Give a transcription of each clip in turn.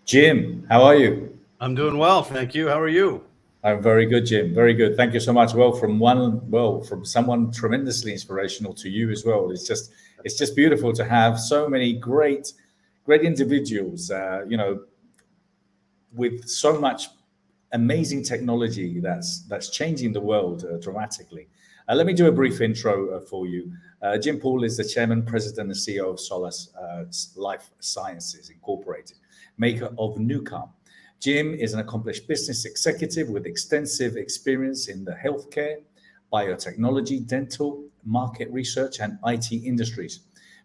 Jim, how are you? I'm doing well, thank you. How are you? I'm very good, Jim. Very good. Thank you so much. From someone tremendously inspirational to you as well. It's just beautiful to have so many great individuals. With so much amazing technology that's changing the world dramatically. Let me do a brief intro for you. Jim Poole is the chairman, president, and CEO of Solus Life Sciences Incorporated, maker of NuCalm. Jim is an accomplished business executive with extensive experience in the healthcare, biotechnology, dental, market research, and IT industries.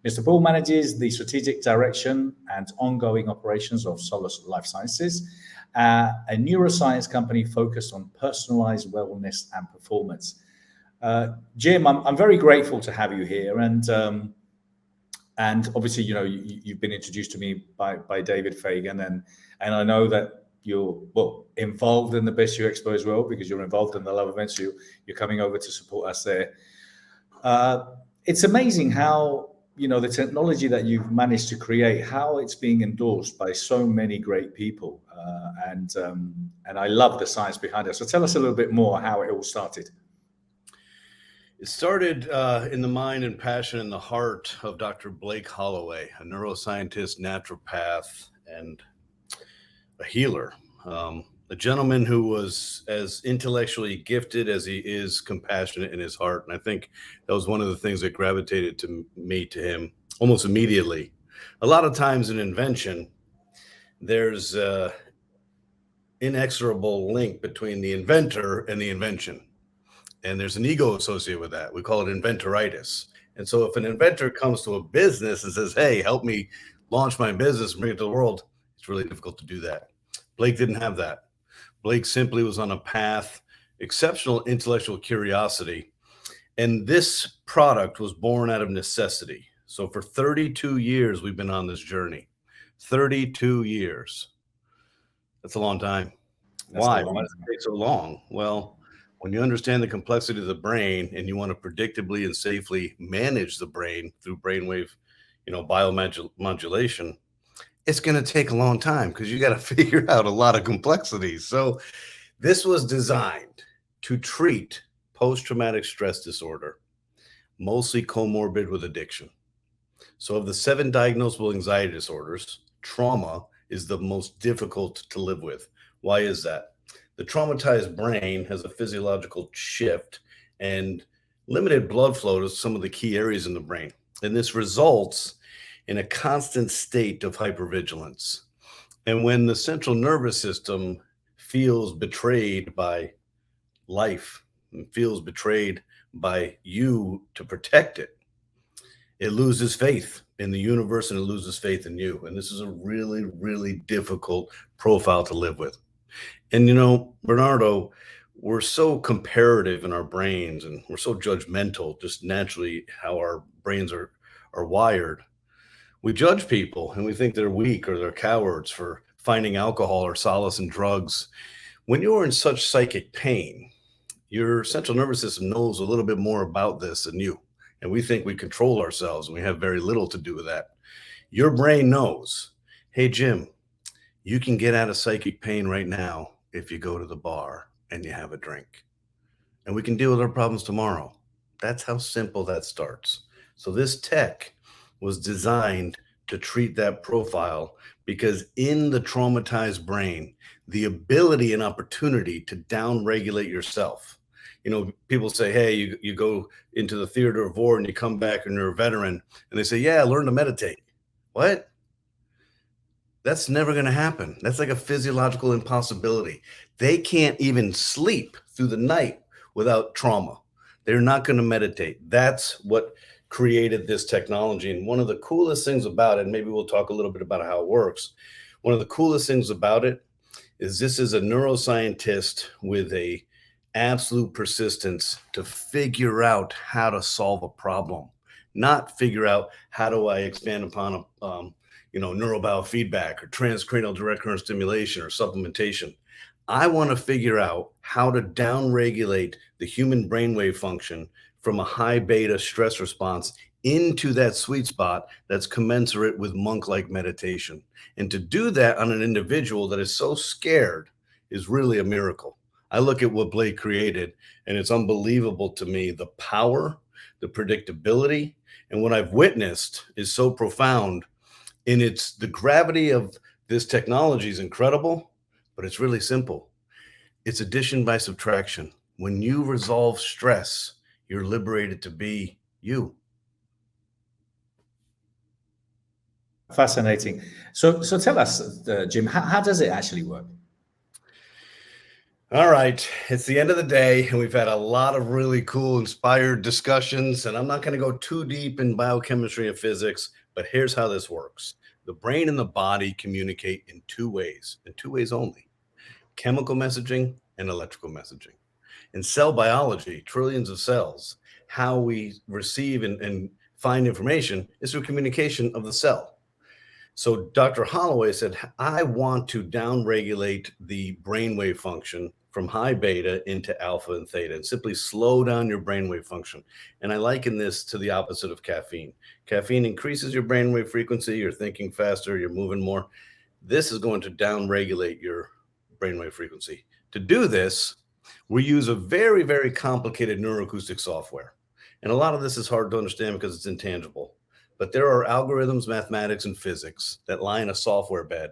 Mr. Poole manages the strategic direction and ongoing operations of Solus Life Sciences, a neuroscience company focused on personalized wellness and performance. Jim, I'm very grateful to have you here, and obviously, you've been introduced to me by David Fagan, and I know that you're involved in the Best U Expo as well because you're involved in the Love events. You're coming over to support us there. Uh, it's amazing how the technology that you've managed to create, how it's being endorsed by so many great people, and I love the science behind it. So tell us a little bit more how it all started. It started in the mind and passion and the heart of Dr. Blake Holloway, a neuroscientist, naturopath, and a healer. A gentleman who was as intellectually gifted as he is compassionate in his heart. And I think that was one of the things that gravitated to me to him almost immediately. A lot of times in invention, there's an inexorable link between the inventor and the invention. And there's an ego associated with that. We call it inventoritis. And so if an inventor comes to a business and says, hey, help me launch my business and bring it to the world, it's really difficult to do that. Blake didn't have that. Blake simply was on a path, exceptional intellectual curiosity. And this product was born out of necessity. So for 32 years, we've been on this journey. 32 years. That's a long time. That's a Why? Why long does time. it take so long? Well, when you understand the complexity of the brain and you want to predictably and safely manage the brain through brainwave, biomodulation, it's going to take a long time because you got to figure out a lot of complexities. So this was designed to treat post-traumatic stress disorder, mostly comorbid with addiction. So of the 7 diagnosable anxiety disorders, trauma is the most difficult to live with. Why is that? The traumatized brain has a physiological shift and limited blood flow to some of the key areas in the brain. And this results in a constant state of hypervigilance. And when the central nervous system feels betrayed by life and feels betrayed by you to protect it, it loses faith in the universe and it loses faith in you. And this is a really, really difficult profile to live with. And Bernardo, we're so comparative in our brains and we're so judgmental, just naturally how our brains are wired. We judge people and we think they're weak or they're cowards for finding alcohol or solace in drugs. When you're in such psychic pain, your central nervous system knows a little bit more about this than you. And we think we control ourselves and we have very little to do with that. Your brain knows, hey, Jim, you can get out of psychic pain right now if you go to the bar and you have a drink. And we can deal with our problems tomorrow. That's how simple that starts. So this tech was designed to treat that profile because in the traumatized brain, the ability and opportunity to downregulate yourself. People say, hey, you go into the theater of war and you come back and you're a veteran. And they say, yeah, learn to meditate. What? That's never going to happen. That's like a physiological impossibility. They can't even sleep through the night without trauma. They're not going to meditate. That's what created this technology. And one of the coolest things about it, and maybe we'll talk a little bit about how it works. One of the coolest things about it is this is a neuroscientist with a absolute persistence to figure out how to solve a problem, not figure out how do I expand upon neurobiofeedback or transcranial direct current stimulation or supplementation. I want to figure out how to downregulate the human brainwave function from a high beta stress response into that sweet spot that's commensurate with monk-like meditation. And to do that on an individual that is so scared is really a miracle. I look at what Blake created, and it's unbelievable to me. The power, the predictability, and what I've witnessed is so profound. And it's the gravity of this technology is incredible, but it's really simple. It's addition by subtraction. When you resolve stress, you're liberated to be you. Fascinating. So tell us, Jim, how does it actually work? All right, it's the end of the day, and we've had a lot of really cool, inspired discussions. And I'm not going to go too deep in biochemistry and physics, but here's how this works. The brain and the body communicate in two ways only: chemical messaging and electrical messaging. In cell biology, trillions of cells, how we receive and find information is through communication of the cell. So Dr. Holloway said, I want to downregulate the brainwave function from high beta into alpha and theta and simply slow down your brainwave function. And I liken this to the opposite of caffeine. Caffeine increases your brainwave frequency, you're thinking faster, you're moving more. This is going to downregulate your brainwave frequency. To do this, we use a very, very complicated neuroacoustic software. And a lot of this is hard to understand because it's intangible. But there are algorithms, mathematics, and physics that lie in a software bed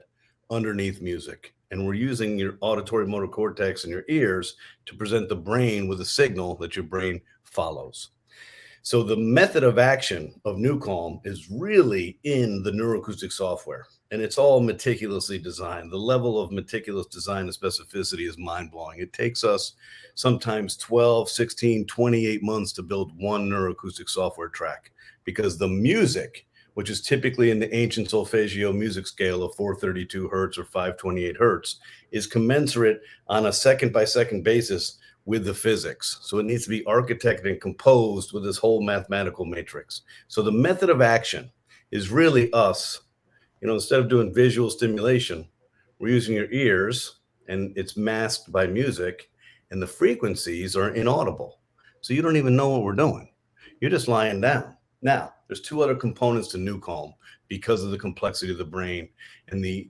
underneath music. And we're using your auditory motor cortex and your ears to present the brain with a signal that your brain follows. So the method of action of NuCalm is really in the neuroacoustic software, and it's all meticulously designed. The level of meticulous design and specificity is mind-blowing. It takes us sometimes 12, 16, 28 months to build one neuroacoustic software track, because the music, which is typically in the ancient solfeggio music scale of 432 hertz or 528 hertz, is commensurate on a second-by-second basis with the physics. So it needs to be architected and composed with this whole mathematical matrix. So the method of action is really us. Instead of doing visual stimulation, we're using your ears, and it's masked by music, and the frequencies are inaudible. So you don't even know what we're doing. You're just lying down. Now, there's two other components to NuCalm because of the complexity of the brain and the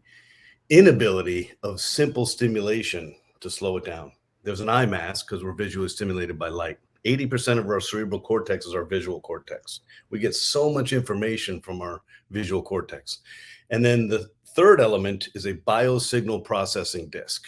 inability of simple stimulation to slow it down. There's an eye mask because we're visually stimulated by light. 80% of our cerebral cortex is our visual cortex. We get so much information from our visual cortex. And then the third element is a biosignal processing disc.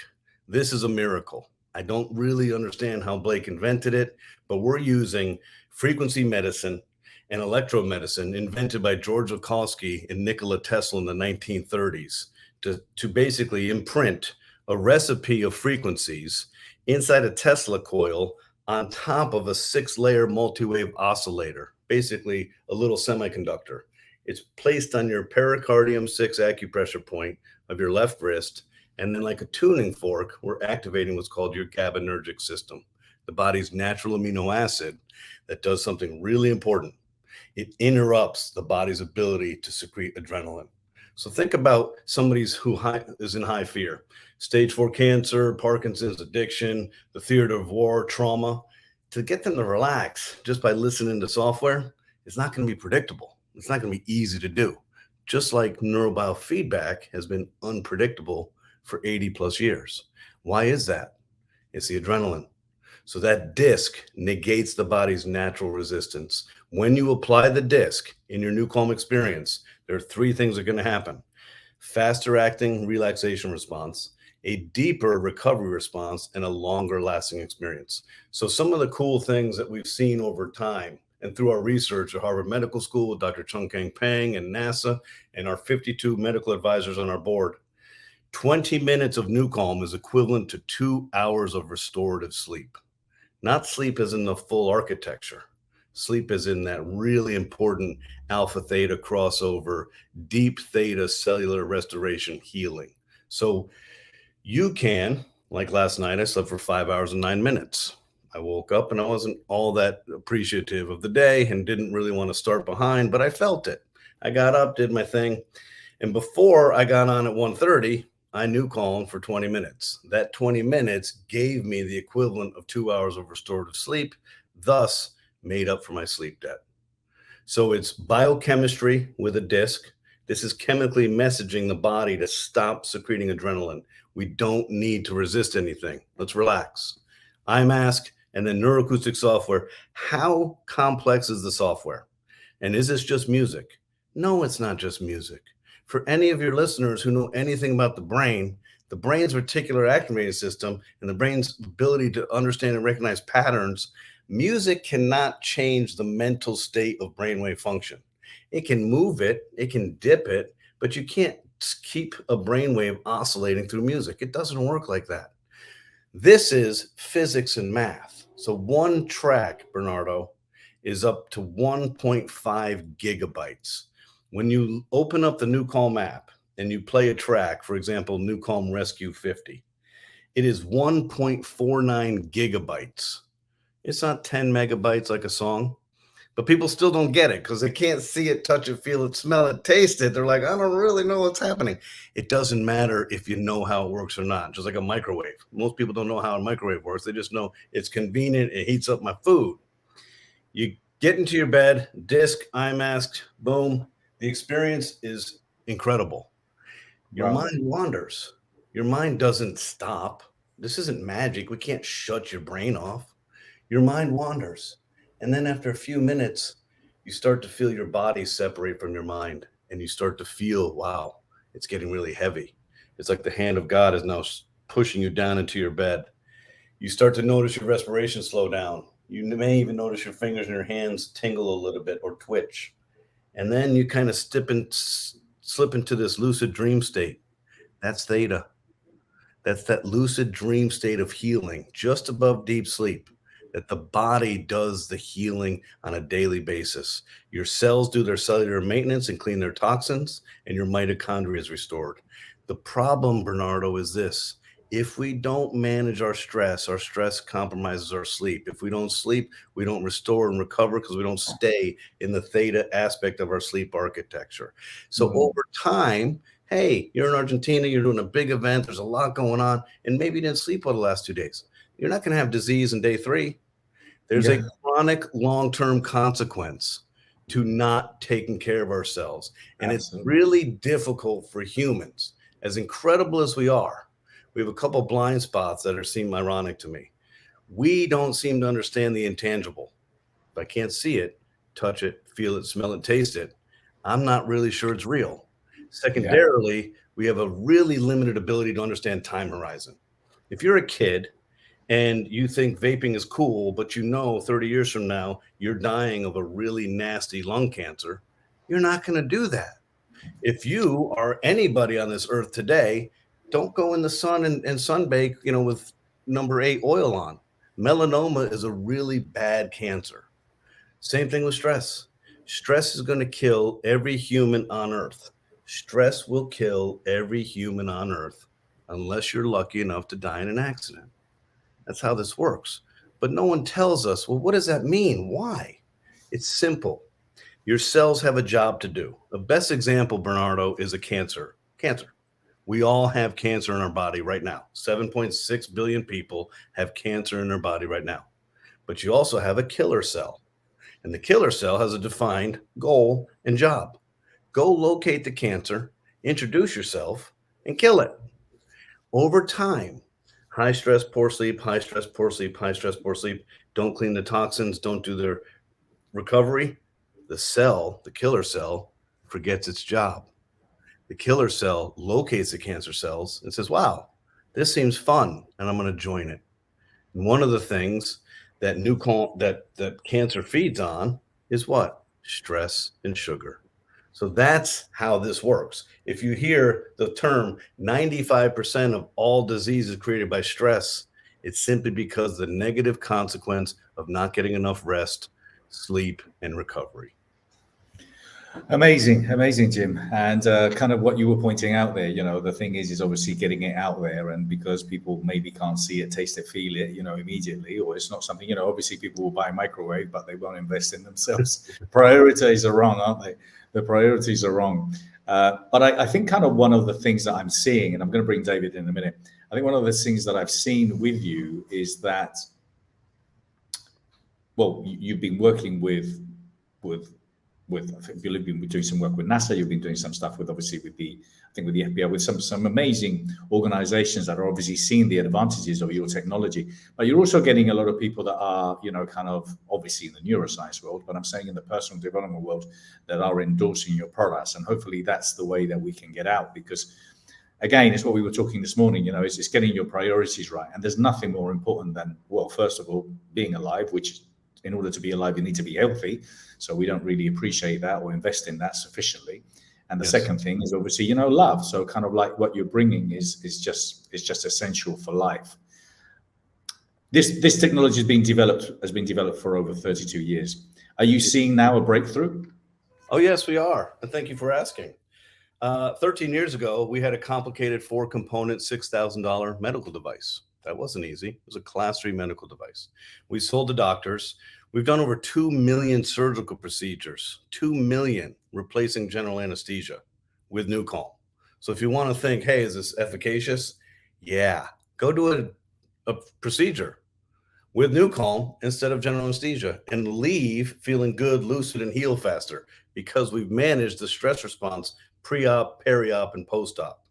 This is a miracle. I don't really understand how Blake invented it, but we're using frequency medicine and electromedicine invented by George Lakowski and Nikola Tesla in the 1930s to basically imprint a recipe of frequencies inside a Tesla coil on top of a 6-layer multi-wave oscillator, basically a little semiconductor. It's placed on your pericardium 6 acupressure point of your left wrist, and then like a tuning fork, we're activating what's called your GABAergic system, the body's natural amino acid that does something really important. It interrupts the body's ability to secrete adrenaline. So think about somebody who is in high fear, stage 4 cancer, Parkinson's, addiction, the theater of war, trauma. To get them to relax just by listening to software, it's not going to be predictable. It's not going to be easy to do. Just like neurobiofeedback has been unpredictable for 80 plus years. Why is that? It's the adrenaline. So that disc negates the body's natural resistance. When you apply the disc in your NuCalm experience, there are 3 things that are going to happen: faster acting relaxation response, a deeper recovery response, and a longer lasting experience. So some of the cool things that we've seen over time and through our research at Harvard Medical School with Dr. Chung-Kang Pang and NASA and our 52 medical advisors on our board, 20 minutes of NuCalm is equivalent to 2 hours of restorative sleep. Not sleep as in the full architecture. Sleep is in that really important alpha theta crossover, deep theta cellular restoration healing. So you can, like last night, I slept for 5 hours and 9 minutes. I woke up and I wasn't all that appreciative of the day and didn't really want to start behind, but I felt it. I got up, did my thing. And before I got on at 1:30, I NuCalm for 20 minutes. That 20 minutes gave me the equivalent of 2 hours of restorative sleep, thus made up for my sleep debt. So it's biochemistry with a disc. This is chemically messaging the body to stop secreting adrenaline. We don't need to resist anything. Let's relax. Eye mask and then neuroacoustic software. How complex is the software? And is this just music? No, it's not just music. For any of your listeners who know anything about the brain's reticular activating system and the brain's ability to understand and recognize patterns, music cannot change the mental state of brainwave function. It can move it, it can dip it, but you can't keep a brainwave oscillating through music. It doesn't work like that. This is physics and math. So one track, Bernardo, is up to 1.5 gigabytes. When you open up the NuCalm app and you play a track, for example, NuCalm Rescue 50, it is 1.49 gigabytes. It's not 10 megabytes like a song, but people still don't get it because they can't see it, touch it, feel it, smell it, taste it. They're like, I don't really know what's happening. It doesn't matter if you know how it works or not, just like a microwave. Most people don't know how a microwave works. They just know it's convenient. It heats up my food. You get into your bed, disc, eye mask, boom. The experience is incredible. Your Wow. mind wanders. Your mind doesn't stop. This isn't magic. We can't shut your brain off. Your mind wanders. And then after a few minutes, you start to feel your body separate from your mind. And you start to feel, wow, it's getting really heavy. It's like the hand of God is now pushing you down into your bed. You start to notice your respiration slow down. You may even notice your fingers and your hands tingle a little bit or twitch. And then you kind of slip into this lucid dream state. That's theta. That's that lucid dream state of healing just above deep sleep, that the body does the healing on a daily basis. Your cells do their cellular maintenance and clean their toxins, and your mitochondria is restored. The problem, Bernardo, is this. If we don't manage our stress compromises our sleep. If we don't sleep, we don't restore and recover because we don't stay in the theta aspect of our sleep architecture. So over time, hey, you're in Argentina, you're doing a big event, there's a lot going on, and maybe you didn't sleep well the last 2 days. You're not going to have disease in day 3. There's a chronic long-term consequence to not taking care of ourselves. And Absolutely. it's really difficult for humans, as incredible as we are. We have a couple blind spots that seem ironic to me. We don't seem to understand the intangible. If I can't see it, touch it, feel it, smell it, taste it, I'm not really sure it's real. Secondarily, we have a really limited ability to understand time horizon. If you're a kid and you think vaping is cool, but you know 30 years from now you're dying of a really nasty lung cancer, you're not going to do that. If you are anybody on this earth today, don't go in the sun and sunbake, with number 8 oil on. Melanoma is a really bad cancer. Same thing with stress. Stress is going to kill every human on earth. Stress will kill every human on earth unless you're lucky enough to die in an accident. That's how this works. But no one tells us, well, what does that mean? Why? It's simple. Your cells have a job to do. The best example, Bernardo, is a cancer. Cancer. We all have cancer in our body right now. 7.6 billion people have cancer in their body right now. But you also have a killer cell. And the killer cell has a defined goal and job. Go locate the cancer, introduce yourself, and kill it. Over time, high stress, poor sleep, high stress, poor sleep, high stress, poor sleep, don't clean the toxins, don't do their recovery, the cell, the killer cell, forgets its job. The killer cell locates the cancer cells and says, wow, this seems fun, and I'm going to join it. And one of the things that that cancer feeds on is what? Stress and sugar. So that's how this works. If you hear the term 95% of all diseases created by stress, it's simply because the negative consequence of not getting enough rest, sleep, and recovery. Amazing, amazing, Jim. And kind of what you were pointing out there, the thing is obviously getting it out there. And because people maybe can't see it, taste it, feel it, immediately, or it's not something, obviously people will buy a microwave, but they won't invest in themselves. Priorities are wrong, aren't they? The priorities are wrong. But I think kind of one of the things that I'm seeing, and I'm going to bring David in a minute, I think one of the things that I've seen with you is that, well, you've been working with with, I think you've been doing some work with NASA. You've been doing some stuff with, obviously, with the, I think with the FBI, with some amazing organizations that are obviously seeing the advantages of your technology. But you're also getting a lot of people that are, kind of obviously in the neuroscience world, but I'm saying in the personal development world, that are endorsing your products. And hopefully that's the way that we can get out, because again, it's what we were talking this morning, it's getting your priorities right. And there's nothing more important than, well, first of all, being alive, which in order to be alive, you need to be healthy. So we don't really appreciate that or invest in that sufficiently. And the second thing is obviously, love. So kind of like what you're bringing is just essential for life. This technology has been developed for over 32 years. Are you seeing now a breakthrough? Oh, yes, we are. And thank you for asking. 13 years ago, we had a complicated 4-component, $6,000 medical device. That wasn't easy. It was a class 3 medical device. We sold to doctors. We've done over 2 million surgical procedures, 2 million replacing general anesthesia with NuCalm. So if you want to think, hey, is this efficacious? Yeah, go do a procedure with NuCalm instead of general anesthesia and leave feeling good, lucid, and heal faster, because we've managed the stress response pre-op, peri-op, and post-op.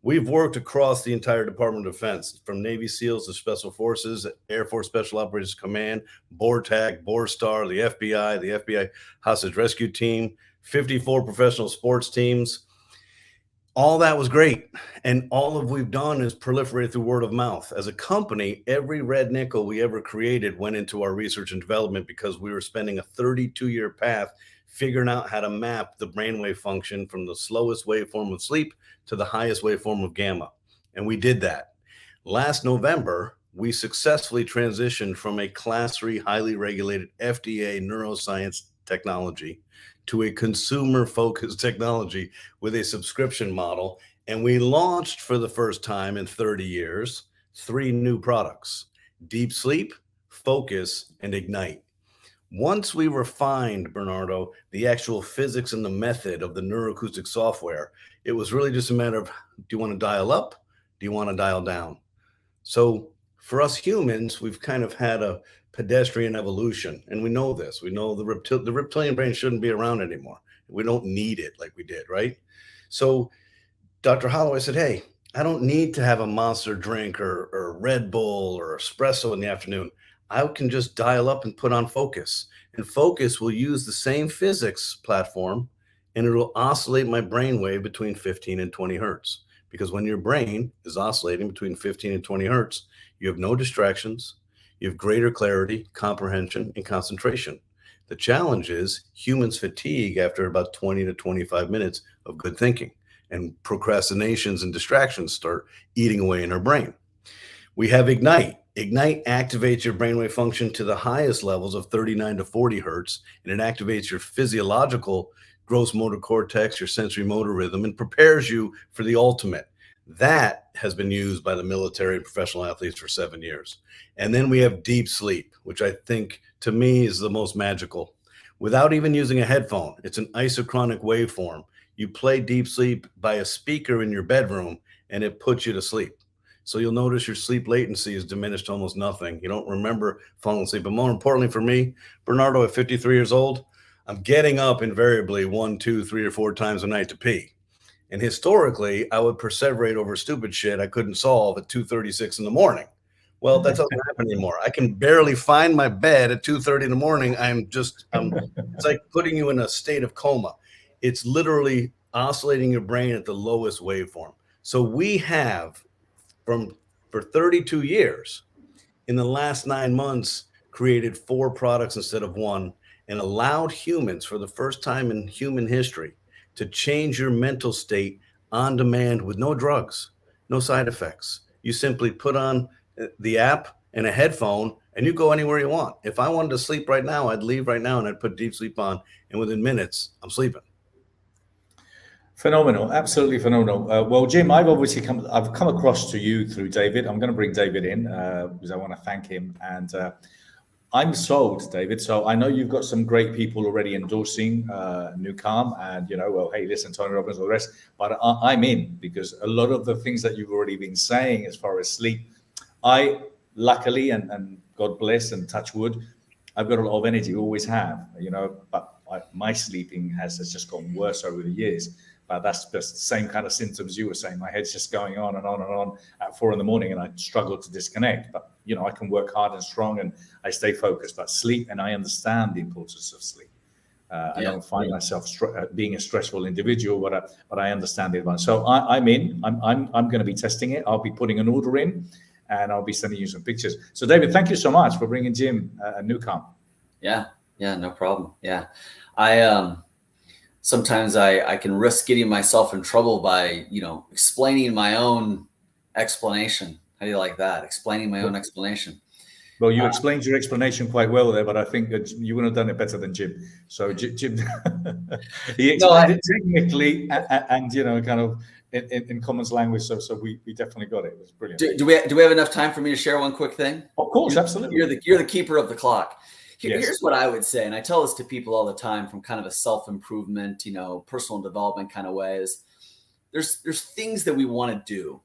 We've worked across the entire Department of Defense, from Navy SEALs to Special Forces, Air Force Special Operations Command, BORTAC, BORSTAR, the FBI Hostage Rescue Team, 54 professional sports teams. All that was great. And all of we've done is proliferate through word of mouth. As a company, every red nickel we ever created went into our research and development, because we were spending a 32-year path figuring out how to map the brainwave function from the slowest waveform of sleep to the highest waveform of gamma. And we did that. Last November, we successfully transitioned from a class 3 highly regulated FDA neuroscience technology to a consumer-focused technology with a subscription model. And we launched for the first time in 30 years, 3 new products: Deep Sleep, Focus, and Ignite. Once we refined, Bernardo, the actual physics and the method of the neuroacoustic software, it was really just a matter of, do you want to dial up? Do you want to dial down? So for us humans, we've kind of had a pedestrian evolution, and we know this. We know the reptilian brain shouldn't be around anymore. We don't need it like we did, right? So Dr. Holloway said, hey, I don't need to have a Monster drink or Red Bull or espresso in the afternoon. I can just dial up and put on Focus. And Focus will use the same physics platform, and it will oscillate my brainwave between 15 and 20 hertz. Because when your brain is oscillating between 15 and 20 hertz, you have no distractions, you have greater clarity, comprehension, and concentration. The challenge is humans fatigue after about 20 to 25 minutes of good thinking, and procrastinations and distractions start eating away in our brain. We have Ignite. Ignite activates your brainwave function to the highest levels of 39 to 40 hertz, and it activates your physiological gross motor cortex, your sensory motor rhythm, and prepares you for the ultimate. That has been used by the military and professional athletes for 7 years. And then we have Deep Sleep, which I think to me is the most magical. Without even using a headphone, it's an isochronic waveform. You play Deep Sleep by a speaker in your bedroom, and it puts you to sleep. So you'll notice your sleep latency is diminished to almost nothing. You don't remember falling asleep. But more importantly for me, Bernardo, at 53 years old, I'm getting up invariably 1, 2, 3, or 4 times a night to pee. And historically, I would perseverate over stupid shit I couldn't solve at 2:36 in the morning. Well, that doesn't happen anymore. I can barely find my bed at 2:30 in the morning. It's like putting you in a state of coma. It's literally oscillating your brain at the lowest waveform. So we have, for 32 years, in the last 9 months, created 4 products instead of 1, and allowed humans, for the first time in human history, to change your mental state on demand with no drugs, no side effects. You simply put on the app and a headphone, and you go anywhere you want. If I wanted to sleep right now, I'd leave right now and I'd put Deep Sleep on, and within minutes, I'm sleeping. Phenomenal, absolutely phenomenal. Well, Jim, I've come across to you through David. I'm going to bring David in because I want to thank him, and I'm sold, David. So I know you've got some great people already endorsing NuCalm, and hey, listen, Tony Robbins, all the rest. But I'm in, because a lot of the things that you've already been saying as far as sleep, I luckily and God bless and touch wood, I've got a lot of energy, always have, but my sleeping has just gotten worse over the years. But that's just the same kind of symptoms you were saying. My head's just going on and on and on at 4 a.m, and I struggle to disconnect. But I can work hard and strong, and I stay focused. But sleep, and I understand the importance of sleep. I don't find myself being a stressful individual, but I understand it. So I'm in. I'm going to be testing it. I'll be putting an order in, and I'll be sending you some pictures. So David, thank you so much for bringing Jim and NuCalm. Yeah, no problem. Yeah, I sometimes I can risk getting myself in trouble by explaining my own explanation. How do you like that? Explaining my own explanation. Well, you explained your explanation quite well there, but I think that you would have done it better than Jim. So Jim, he explained it technically and kind of in common language. So we definitely got it. It was brilliant. Do we have enough time for me to share one quick thing? Of course, absolutely. You're the keeper of the clock. Yes. Here's what I would say, and I tell this to people all the time from kind of a self-improvement, personal development kind of ways. There's things that we want to do.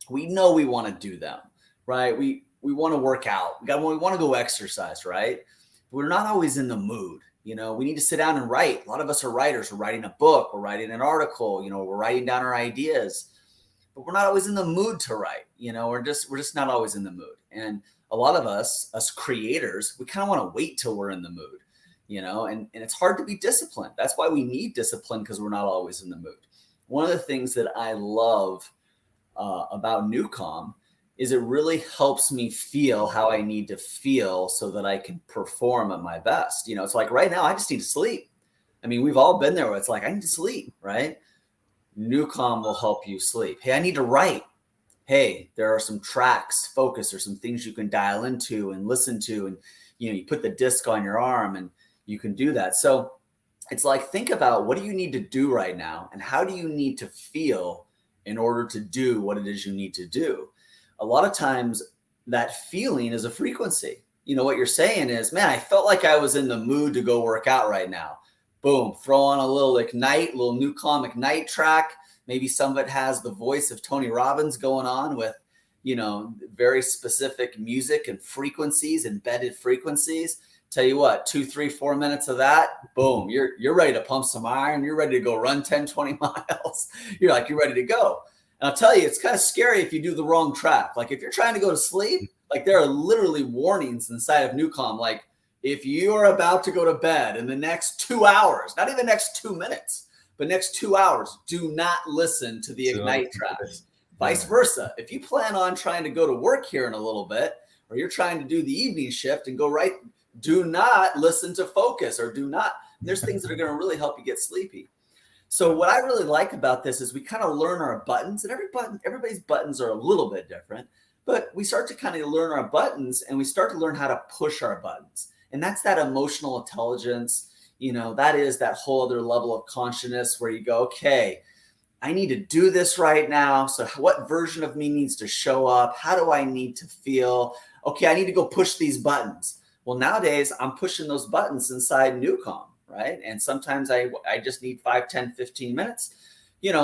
We know we want to do them, right? We want to work out. We want to go exercise, right? We're not always in the mood. We need to sit down and write. A lot of us are writers. We're writing a book. We're writing an article. We're writing down our ideas, but we're not always in the mood to write. We're just not always in the mood. And a lot of us creators, we kind of want to wait till we're in the mood, and it's hard to be disciplined. That's why we need discipline, because we're not always in the mood. One of the things that I love about NuCalm is it really helps me feel how I need to feel so that I can perform at my best. It's like right now I just need to sleep. I mean, we've all been there where it's like, I need to sleep, right? NuCalm will help you sleep. Hey, I need to write. Hey, there are some tracks, focus, or some things you can dial into and listen to. And, you put the disc on your arm and you can do that. So it's like, think about, what do you need to do right now? And how do you need to feel in order to do what it is you need to do? A lot of times that feeling is a frequency. What you're saying is, man, I felt like I was in the mood to go work out right now. Boom, throw on a little NuCalm Ignite track. Maybe some of it has the voice of Tony Robbins going on with, very specific music and frequencies, embedded frequencies. Tell you what, 2, 3, 4 minutes of that, boom, you're ready to pump some iron. You're ready to go run 10, 20 miles. You're ready to go. And I'll tell you, it's kind of scary if you do the wrong track. Like if you're trying to go to sleep, like there are literally warnings inside of NuCalm. Like if you are about to go to bed in the next 2 hours, not even next 2 minutes, but next 2 hours, do not listen to the Ignite track. Vice versa. If you plan on trying to go to work here in a little bit, or you're trying to do the evening shift and go right, do not listen to Focus, or there's things that are going to really help you get sleepy. So what I really like about this is we kind of learn our buttons, and everybody's buttons are a little bit different, but we start to kind of learn our buttons, and we start to learn how to push our buttons. And that's that emotional intelligence. That is that whole other level of consciousness where you go, okay, I need to do this right now. So what version of me needs to show up? How do I need to feel? Okay, I need to go push these buttons. Well, nowadays I'm pushing those buttons inside NuCalm, right? And sometimes I just need 5, 10, 15 minutes.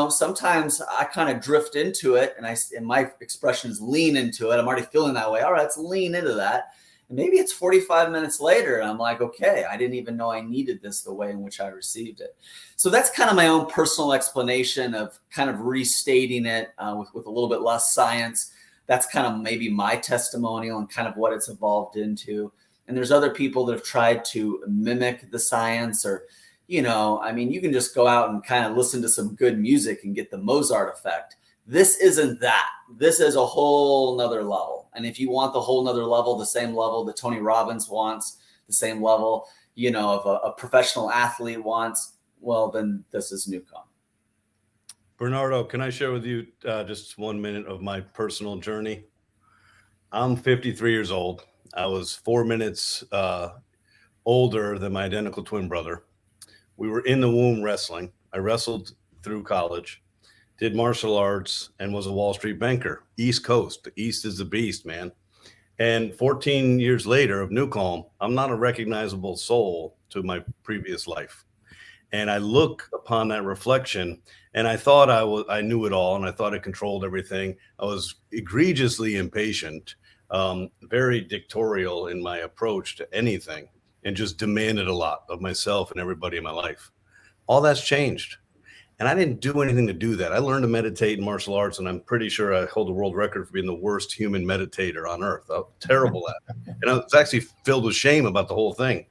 Sometimes I kind of drift into it, and my expression is lean into it. I'm already feeling that way. All right, let's lean into that. And maybe it's 45 minutes later and I'm like, okay, I didn't even know I needed this the way in which I received it. So that's kind of my own personal explanation of kind of restating it with a little bit less science. That's kind of maybe my testimonial and kind of what it's evolved into. And there's other people that have tried to mimic the science, or, you can just go out and kind of listen to some good music and get the Mozart effect. This isn't that. This is a whole nother level. And if you want the whole nother level, the same level that Tony Robbins wants, the same level, of a professional athlete wants, well, then this is NuCalm. Bernardo, can I share with you just 1 minute of my personal journey? I'm 53 years old. I was 4 minutes older than my identical twin brother. We were in the womb wrestling. I wrestled through college, did martial arts, and was a Wall Street banker. East Coast. The East is the beast, man. And 14 years later of NuCalm, I'm not a recognizable soul to my previous life. And I look upon that reflection, and I thought I knew it all, and I thought I controlled everything. I was egregiously impatient, very dictatorial in my approach to anything. and just demanded a lot of myself and everybody in my life. All that's changed. And I didn't do anything to do that. I learned to meditate in martial arts, and I'm pretty sure I hold the world record for being the worst human meditator on earth. I'm terrible at it. And I was actually filled with shame about the whole thing.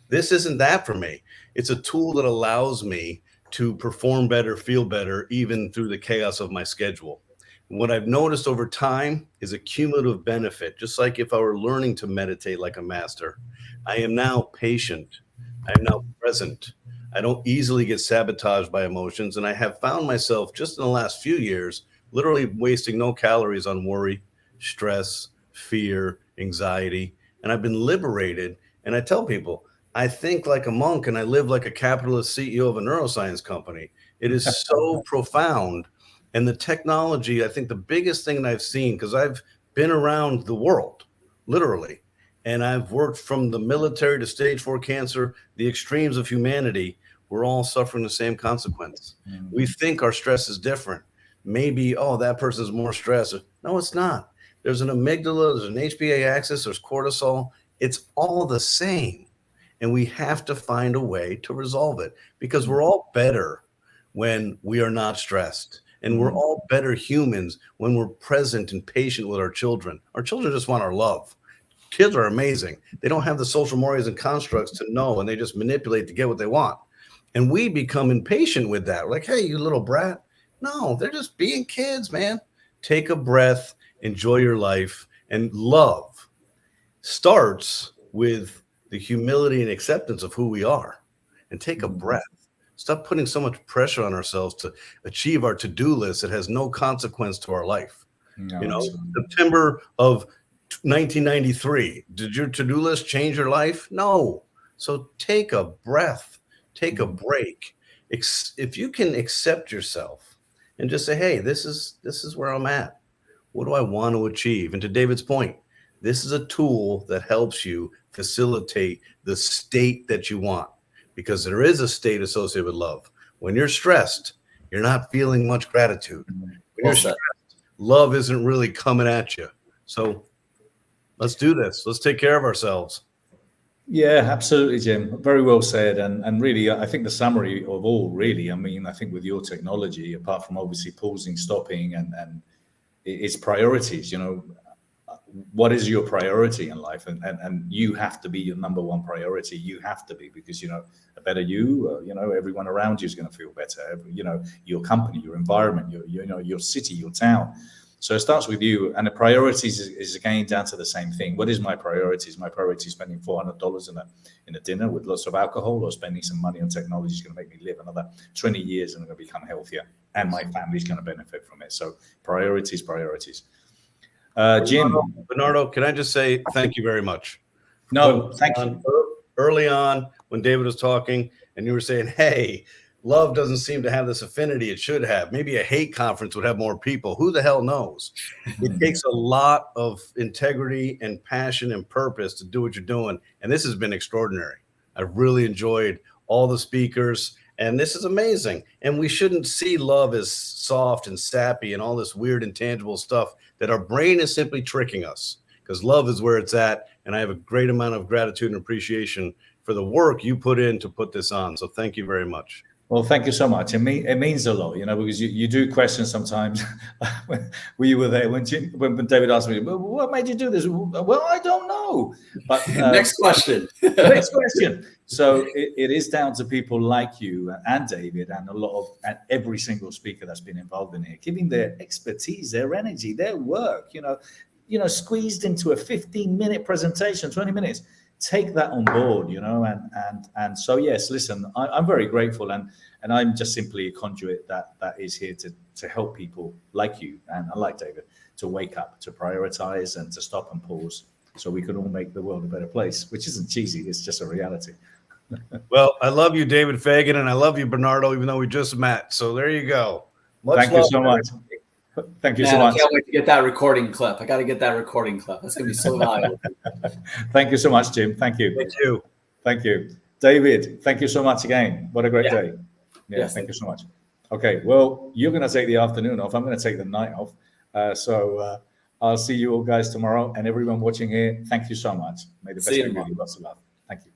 This isn't that for me. It's a tool that allows me to perform better, feel better, even through the chaos of my schedule. What I've noticed over time is a cumulative benefit. Just like if I were learning to meditate like a master, I am now patient. I am now present. I don't easily get sabotaged by emotions. And I have found myself just in the last few years, literally wasting no calories on worry, stress, fear, anxiety. And I've been liberated. And I tell people, I think like a monk and I live like a capitalist CEO of a neuroscience company. It is so profound. And the technology, I think the biggest thing that I've seen, because I've been around the world, literally, and I've worked from the military to stage 4 cancer, the extremes of humanity, we're all suffering the same consequence. We think our stress is different. Maybe, oh, that person's more stressed. No, it's not. There's an amygdala, there's an HPA axis, there's cortisol. It's all the same. And we have to find a way to resolve it because we're all better when we are not stressed. And we're all better humans when we're present and patient with our children. Our children just want our love. Kids are amazing. They don't have the social mores and constructs to know, and they just manipulate to get what they want. And we become impatient with that. We're like, hey, you little brat. No, they're just being kids, man. Take a breath, enjoy your life, and love starts with the humility and acceptance of who we are. And take a breath. Stop putting so much pressure on ourselves to achieve our to-do list that has no consequence to our life. No, you know, September of 1993, did your to-do list change your life? No. So take a breath, take a break. If you can accept yourself and just say, hey, this is where I'm at. What do I want to achieve? And to David's point, this is a tool that helps you facilitate the state that you want. Because there is a state associated with love. When you're stressed, you're not feeling much gratitude. When you're stressed, love isn't really coming at you. So let's do this. Let's take care of ourselves. Yeah, absolutely, Jim. Very well said. And really, I think the summary of all, really, I mean, I think with your technology, apart from obviously pausing, stopping, and its priorities, you know, what is your priority in life? And you have to be your number one priority. You have to be, because, you know, a better you, you know, everyone around you is going to feel better. You know, your company, your environment, your city, your town. So it starts with you. And the priorities is again down to the same thing. What is my priorities? My priority is spending $400 in a dinner with lots of alcohol, or spending some money on technology is going to make me live another 20 years and I'm going to become healthier, and my family's going to benefit from it. So priorities. Jim. Bernardo, can I just say thank you very much? No, thank you. Early on, when David was talking and you were saying, hey, love doesn't seem to have this affinity it should have. Maybe a hate conference would have more people. Who the hell knows? It takes a lot of integrity and passion and purpose to do what you're doing. And this has been extraordinary. I've really enjoyed all the speakers. And this is amazing. And we shouldn't see love as soft and sappy and all this weird intangible stuff that our brain is simply tricking us, because love is where it's at. And I have a great amount of gratitude and appreciation for the work you put in to put this on. So thank you very much. Well, thank you so much. It means a lot, you know, because you do question sometimes. When you were there, when David asked me, well, what made you do this? Well, I don't know. But next question. Next question. So it is down to people like you and David and and every single speaker that's been involved in here, giving their expertise, their energy, their work, you know, squeezed into a 15-minute presentation, 20 minutes. Take that on board, you know, and so yes, listen, I'm very grateful, and I'm just simply a conduit that is here to help people like you and like David to wake up, to prioritize, and to stop and pause, so we can all make the world a better place, which isn't cheesy, it's just a reality. Well, I love you, David Fagan, and I love you, Bernardo, even though we just met. So there you go. Thank you so much. Thank you so much. I can't wait to get that recording clip. I got to get that recording clip. That's going to be so valuable. Thank you so much, Jim. Thank you. Thank you. Thank you. David, thank you so much again. What a great day. Yeah, yes, thank you so much. Okay, well, you're going to take the afternoon off. I'm going to take the night off. So I'll see you all guys tomorrow. And everyone watching here, thank you so much. May the best be with you. Lots of love. Thank you.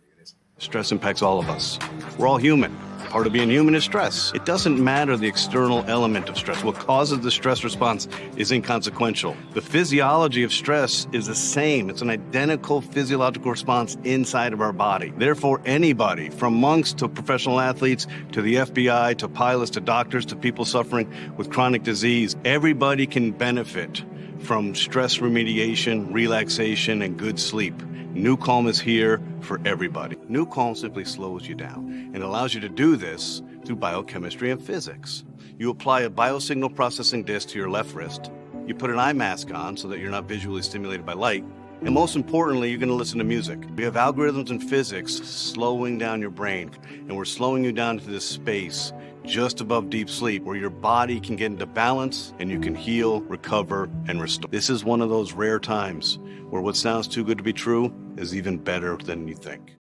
Stress impacts all of us. We're all human. Part of being human is stress. It doesn't matter the external element of stress. What causes the stress response is inconsequential. The physiology of stress is the same. It's an identical physiological response inside of our body. Therefore, anybody, from monks to professional athletes, to the FBI, to pilots, to doctors, to people suffering with chronic disease, everybody can benefit from stress remediation, relaxation, and good sleep. NuCalm is here for everybody. NuCalm simply slows you down and allows you to do this through biochemistry and physics. You apply a biosignal processing disc to your left wrist. You put an eye mask on so that you're not visually stimulated by light. And most importantly, you're going to listen to music. We have algorithms in physics slowing down your brain, and we're slowing you down to this space just above deep sleep where your body can get into balance and you can heal, recover, and restore. This is one of those rare times where what sounds too good to be true is even better than you think.